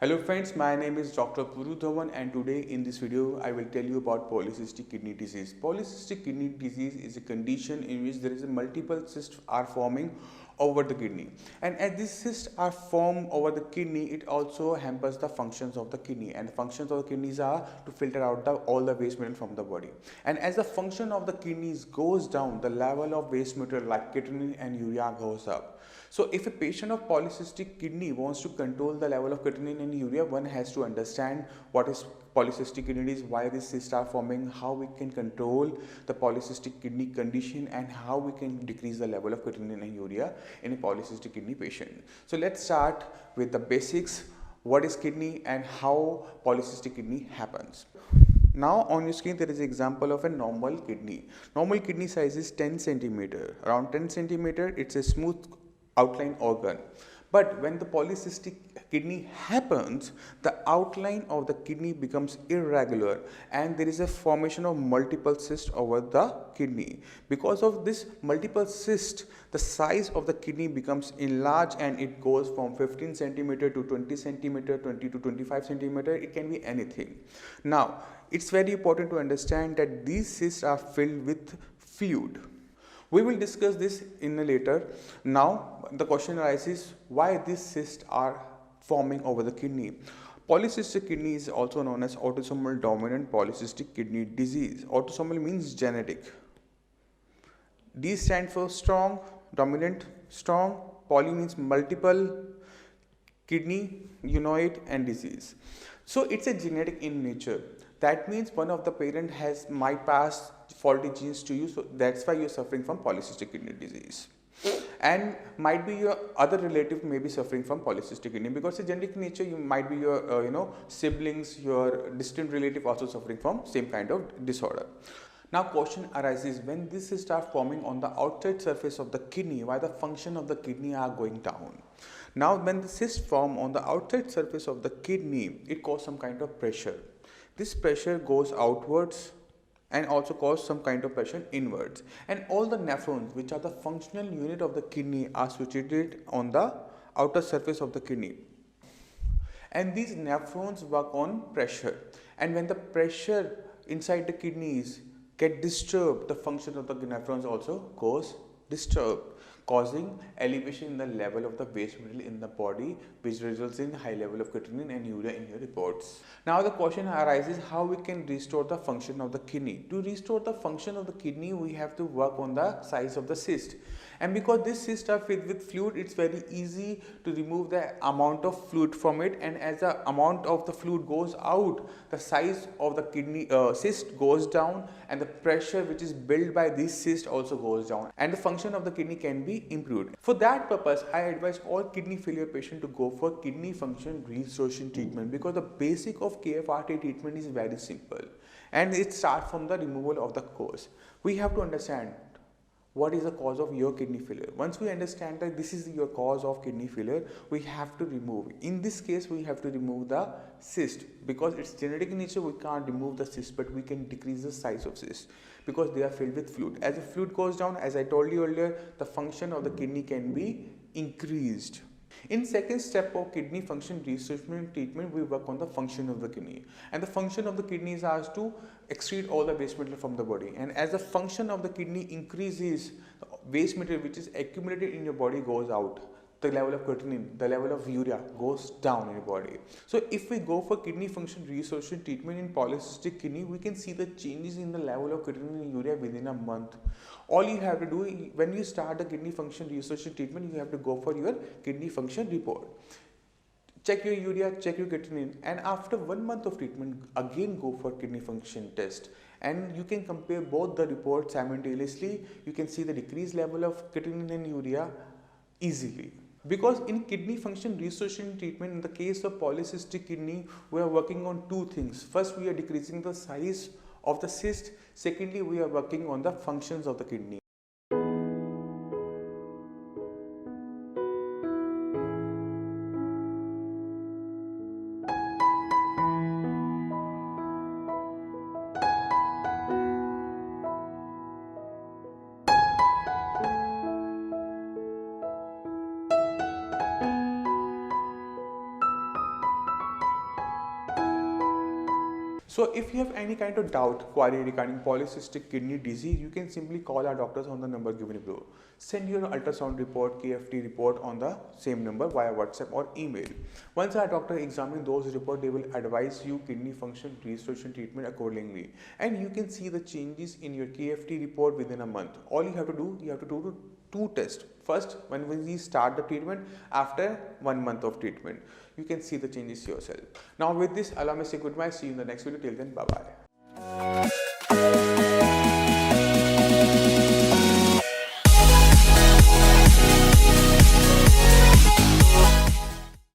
Hello friends, my name is Dr. Puru Dhawan and today in this video I will tell you about polycystic kidney disease. Polycystic kidney disease is a condition in which there is a multiple cysts are forming over the kidney, and as these cysts are formed over the kidney, it also hampers the functions of the kidney, and the functions of the kidneys are to filter out all the waste material from the body. And as the function of the kidneys goes down, the level of waste material like creatinine and urea goes up. So if a patient of polycystic kidney wants to control the level of creatinine and urea, one has to understand what is polycystic kidney disease, why these cysts are forming, how we can control the polycystic kidney condition, and how we can decrease the level of creatinine and urea in a polycystic kidney patient. So let's start with the basics. What is kidney and how polycystic kidney happens? Now on your screen there is an example of a normal kidney. Normal kidney size is 10 centimeter. Around 10 centimeter, it's a smooth outline organ. But when the polycystic kidney happens, the outline of the kidney becomes irregular and there is a formation of multiple cysts over the kidney. Because of this multiple cyst, the size of the kidney becomes enlarged and it goes from 15 centimeter to 20 centimeter, 20 to 25 centimeter. It can be anything. Now, it's very important to understand that these cysts are filled with fluid. We will discuss this in a later. Now the question arises, why these cysts are forming over the kidney. Polycystic kidney is also known as autosomal dominant polycystic kidney disease. Autosomal means genetic. D stands for strong, dominant, strong. Poly means multiple, kidney, unique, and disease. So it's a genetic in nature. That means one of the parent might pass faulty genes to you, so that's why you're suffering from polycystic kidney disease. And might be your other relative may be suffering from polycystic kidney, because it's genetic nature. You might be your siblings, your distant relative also suffering from same kind of disorder. Now question arises, when this start forming on the outside surface of the kidney, why the function of the kidney are going down. Now when the cysts form on the outside surface of the kidney, it causes some kind of pressure. This pressure goes outwards and also cause some kind of pressure inwards, and all the nephrons, which are the functional unit of the kidney, are situated on the outer surface of the kidney, and these nephrons work on pressure, and when the pressure inside the kidneys get disturbed, the function of the nephrons also goes disturbed, causing elevation in the level of the waste material in the body, which results in high level of creatinine and urea in your reports. Now the question arises, how we can restore the function of the kidney. To restore the function of the kidney, we have to work on the size of the cyst, and because these cysts are filled with fluid, it's very easy to remove the amount of fluid from it, and as the amount of the fluid goes out, the size of the kidney cyst goes down, and the pressure which is built by this cyst also goes down, and the function of the kidney can be improved. For that purpose, I advise all kidney failure patients to go for kidney function restoration treatment, because the basic of KFRT treatment is very simple, and it starts from the removal of the cause. We have to understand what is the cause of your kidney failure. Once we understand that this is your cause of kidney failure, we have to remove. In this case, we have to remove the cyst, because it's genetic in nature. We can't remove the cyst, but we can decrease the size of cyst because they are filled with fluid. As the fluid goes down, as I told you earlier, the function of the kidney can be increased. In second step of kidney function restoration treatment, we work on the function of the kidney, and the function of the kidney is asked to excrete all the waste material from the body, and as the function of the kidney increases, the waste material which is accumulated in your body goes out. The level of creatinine, the level of urea goes down in your body. So if we go for kidney function restoration treatment in polycystic kidney, we can see the changes in the level of creatinine and urea within a month. All you have to do when you start the kidney function restoration treatment, you have to go for your kidney function report. Check your urea, check your creatinine, and after 1 month of treatment, again go for kidney function test. And you can compare both the reports simultaneously. You can see the decreased level of creatinine and urea easily. Because in kidney function restoration treatment, in the case of polycystic kidney, we are working on two things. First, we are decreasing the size of the cyst. Secondly, we are working on the functions of the kidney. So if you have any kind of doubt, query regarding polycystic kidney disease, you can simply call our doctors on the number given below. Send your ultrasound report, KFT report on the same number via WhatsApp or email. Once our doctor examines those reports, they will advise you kidney function restoration treatment accordingly. And you can see the changes in your KFT report within a month. All you have to do two tests. First, when we start the treatment, after 1 month of treatment, you can see the changes yourself. Now with this, allow me to say goodbye. See you in the next video. Till then, bye bye.